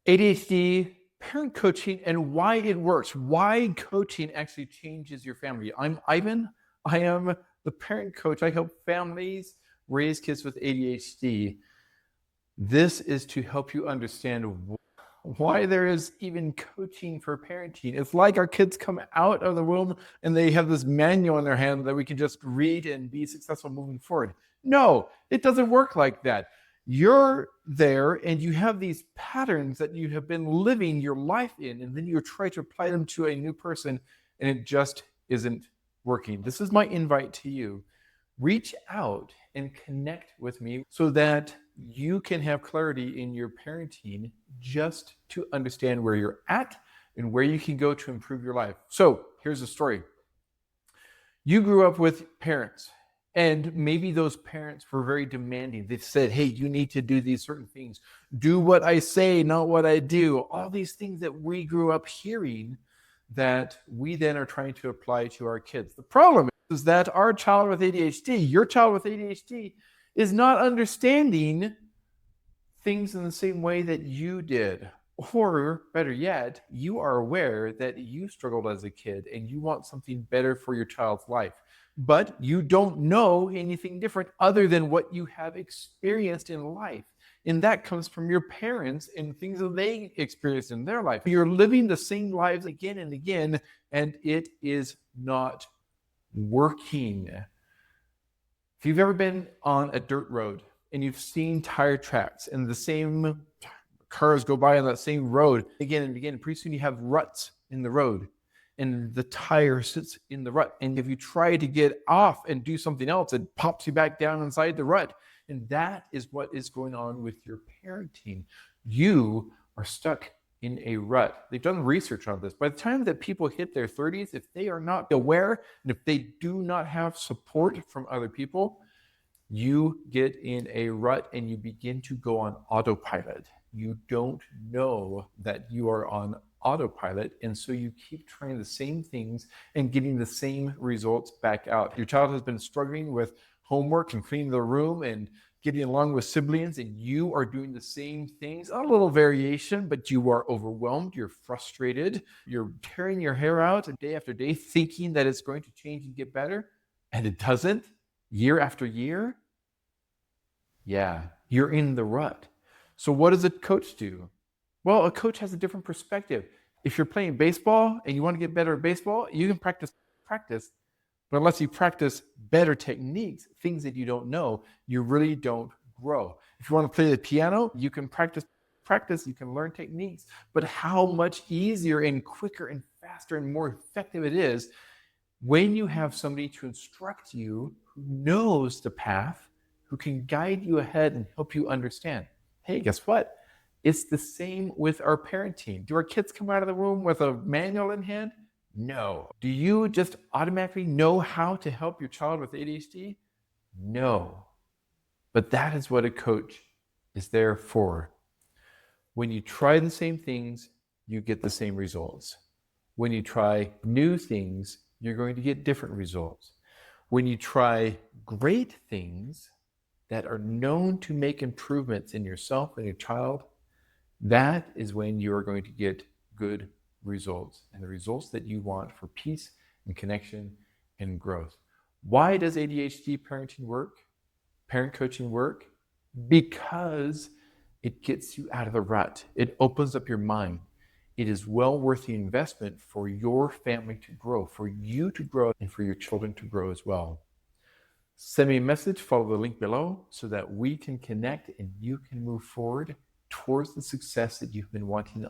ADHD, parent coaching, and why it works. Why coaching actually changes your family. I'm Ivan. I am the parent coach. I help families raise kids with ADHD. This is to help you understand why there is even coaching for parenting. It's like our kids come out of the womb and they have this manual in their hand that we can just read and be successful moving forward. No, it doesn't work like that. You're there and you have these patterns that you have been living your life in, and then you try to apply them to a new person, and it just isn't working. This is my invite to you. Reach out and connect with me so that you can have clarity in your parenting, just to understand where you're at and where you can go to improve your life. So here's the story. You grew up with parents, and maybe those parents were very demanding. They said, hey, you need to do these certain things. Do what I say, not what I do. All these things that we grew up hearing that we then are trying to apply to our kids. The problem is that our child with ADHD, your child with ADHD, is not understanding things in the same way that you did. Or better yet, you are aware that you struggled as a kid and you want something better for your child's life, but you don't know anything different other than what you have experienced in life. And that comes from your parents and things that they experienced in their life. You're living the same lives again and again, and it is not working. If you've ever been on a dirt road and you've seen tire tracks and the same cars go by on that same road again and again, pretty soon you have ruts in the road and the tire sits in the rut. And if you try to get off and do something else, it pops you back down inside the rut. And that is what is going on with your parenting. You are stuck in a rut. They've done research on this. By the time that people hit their 30s, if they are not aware and if they do not have support from other people, you get in a rut and you begin to go on autopilot. You don't know that you are on autopilot, and so you keep trying the same things and getting the same results back out. Your child has been struggling with homework and cleaning the room and getting along with siblings, and you are doing the same things, a little variation, but you are overwhelmed, you're frustrated, you're tearing your hair out day after day thinking that it's going to change and get better, and it doesn't, year after year. Yeah, you're in the rut. So what does a coach do? Well, a coach has a different perspective. If you're playing baseball and you want to get better at baseball, you can practice, but unless you practice better techniques, things that you don't know, you really don't grow. If you want to play the piano, you can practice, you can learn techniques, but how much easier and quicker and faster and more effective it is when you have somebody to instruct you who knows the path, who can guide you ahead and help you understand. Hey, guess what? It's the same with our parenting. Do our kids come out of the womb with a manual in hand? No. Do you just automatically know how to help your child with ADHD? No. But that is what a coach is there for. When you try the same things, you get the same results. When you try new things, you're going to get different results. When you try great things that are known to make improvements in yourself and your child, that is when you are going to get good results, and the results that you want for peace and connection and growth. Why does ADHD parenting work? Parent coaching work? Because it gets you out of the rut. It opens up your mind. It is well worth the investment for your family to grow, for you to grow, and for your children to grow as well. Send me a message, follow the link below so that we can connect and you can move forward towards the success that you've been wanting